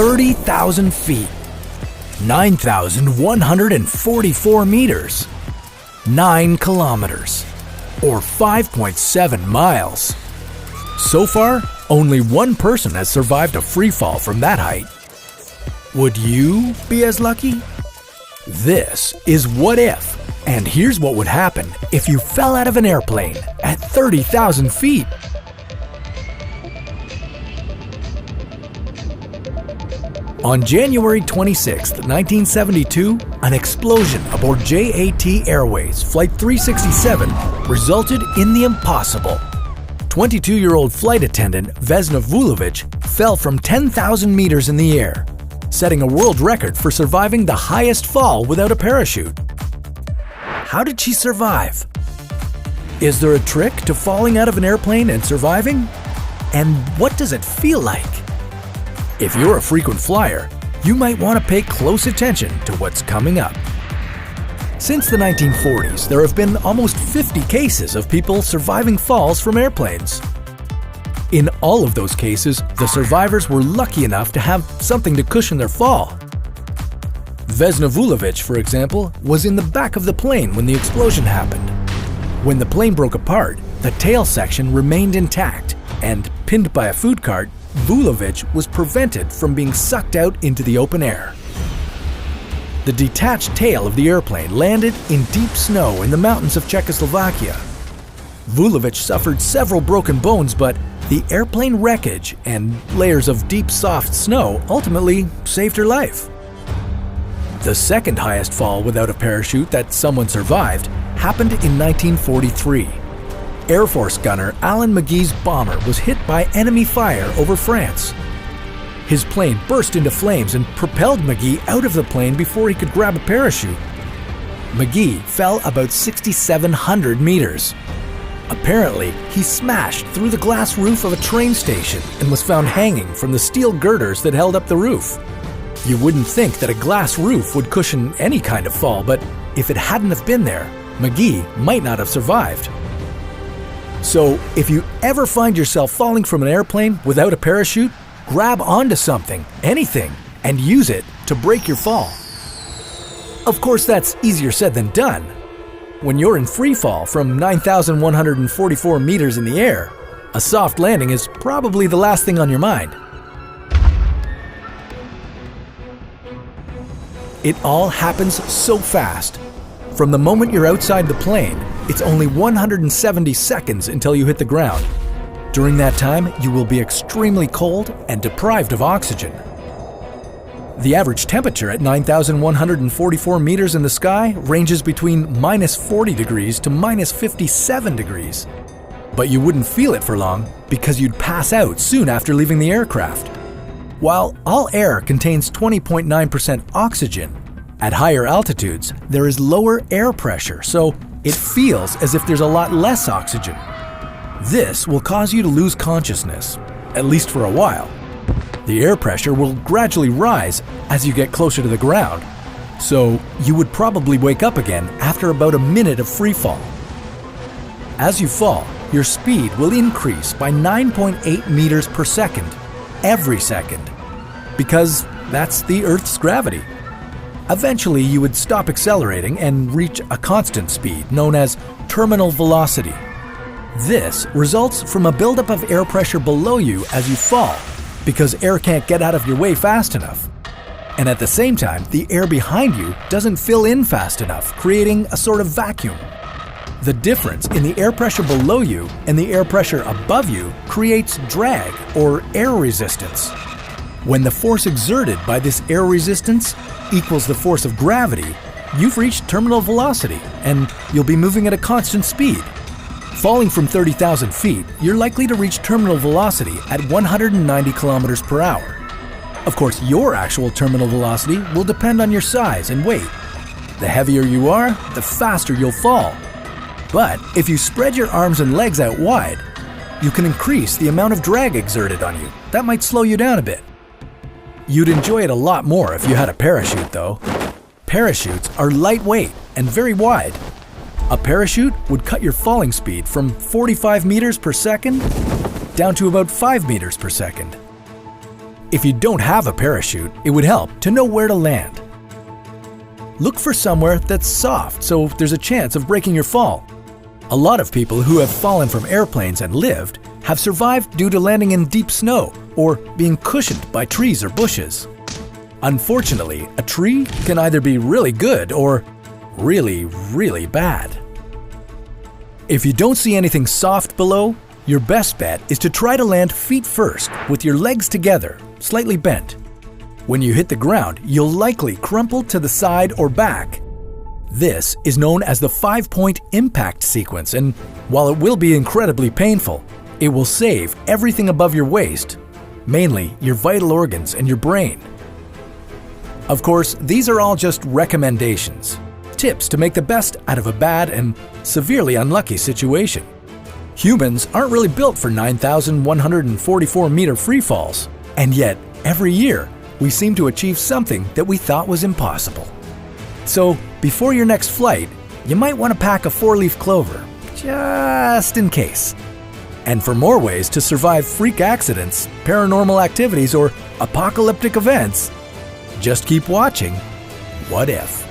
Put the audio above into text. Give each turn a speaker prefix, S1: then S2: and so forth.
S1: 30,000 feet, 9,144 meters, 9 kilometers, or 5.7 miles. So far, only one person has survived a free fall from that height. Would you be as lucky? This is What If, and here's what would happen if you fell out of an airplane at 30,000 feet. On January 26, 1972, an explosion aboard JAT Airways Flight 367 resulted in the impossible. 22-year-old flight attendant Vesna Vulovic fell from 10,000 meters in the air, setting a world record for surviving the highest fall without a parachute. How did she survive? Is there a trick to falling out of an airplane and surviving? And what does it feel like? If you're a frequent flyer, you might want to pay close attention to what's coming up. Since the 1940s, there have been almost 50 cases of people surviving falls from airplanes. In all of those cases, the survivors were lucky enough to have something to cushion their fall. Vesna Vulovic, for example, was in the back of the plane when the explosion happened. When the plane broke apart, the tail section remained intact, and pinned by a food cart, Vulovic was prevented from being sucked out into the open air. The detached tail of the airplane landed in deep snow in the mountains of Czechoslovakia. Vulovic suffered several broken bones, but the airplane wreckage and layers of deep, soft snow ultimately saved her life. The second highest fall without a parachute that someone survived happened in 1943. Air Force gunner Alan McGee's bomber was hit by enemy fire over France. His plane burst into flames and propelled McGee out of the plane before he could grab a parachute. McGee fell about 6,700 meters. Apparently, he smashed through the glass roof of a train station and was found hanging from the steel girders that held up the roof. You wouldn't think that a glass roof would cushion any kind of fall, but if it hadn't have been there, McGee might not have survived. So, if you ever find yourself falling from an airplane without a parachute, grab onto something, anything, and use it to break your fall. Of course, that's easier said than done. When you're in free fall from 9,144 meters in the air, a soft landing is probably the last thing on your mind. It all happens so fast. From the moment you're outside the plane, it's only 170 seconds until you hit the ground. During that time, you will be extremely cold and deprived of oxygen. The average temperature at 9,144 meters in the sky ranges between -40 degrees to -57 degrees. But you wouldn't feel it for long because you'd pass out soon after leaving the aircraft. While all air contains 20.9% oxygen, at higher altitudes, there is lower air pressure, so it feels as if there's a lot less oxygen. This will cause you to lose consciousness, at least for a while. The air pressure will gradually rise as you get closer to the ground, so you would probably wake up again after about a minute of free fall. As you fall, your speed will increase by 9.8 meters per second, every second, because that's the Earth's gravity. Eventually, you would stop accelerating and reach a constant speed known as terminal velocity. This results from a buildup of air pressure below you as you fall, because air can't get out of your way fast enough. And at the same time, the air behind you doesn't fill in fast enough, creating a sort of vacuum. The difference in the air pressure below you and the air pressure above you creates drag, or air resistance. When the force exerted by this air resistance equals the force of gravity, you've reached terminal velocity, and you'll be moving at a constant speed. Falling from 30,000 feet, you're likely to reach terminal velocity at 190 kilometers per hour. Of course, your actual terminal velocity will depend on your size and weight. The heavier you are, the faster you'll fall. But if you spread your arms and legs out wide, you can increase the amount of drag exerted on you. That might slow you down a bit. You'd enjoy it a lot more if you had a parachute, though. Parachutes are lightweight and very wide. A parachute would cut your falling speed from 45 meters per second down to about 5 meters per second. If you don't have a parachute, it would help to know where to land. Look for somewhere that's soft so there's a chance of breaking your fall. A lot of people who have fallen from airplanes and lived have survived due to landing in deep snow or being cushioned by trees or bushes. Unfortunately, a tree can either be really good or really, really bad. If you don't see anything soft below, your best bet is to try to land feet first with your legs together, slightly bent. When you hit the ground, you'll likely crumple to the side or back. This is known as the 5-point impact sequence, and while it will be incredibly painful, it will save everything above your waist, mainly your vital organs and your brain. Of course, these are all just recommendations, tips to make the best out of a bad and severely unlucky situation. Humans aren't really built for 9,144-meter free falls, and yet, every year, we seem to achieve something that we thought was impossible. So, before your next flight, you might want to pack a 4-leaf clover, just in case. And for more ways to survive freak accidents, paranormal activities, or apocalyptic events, just keep watching What If?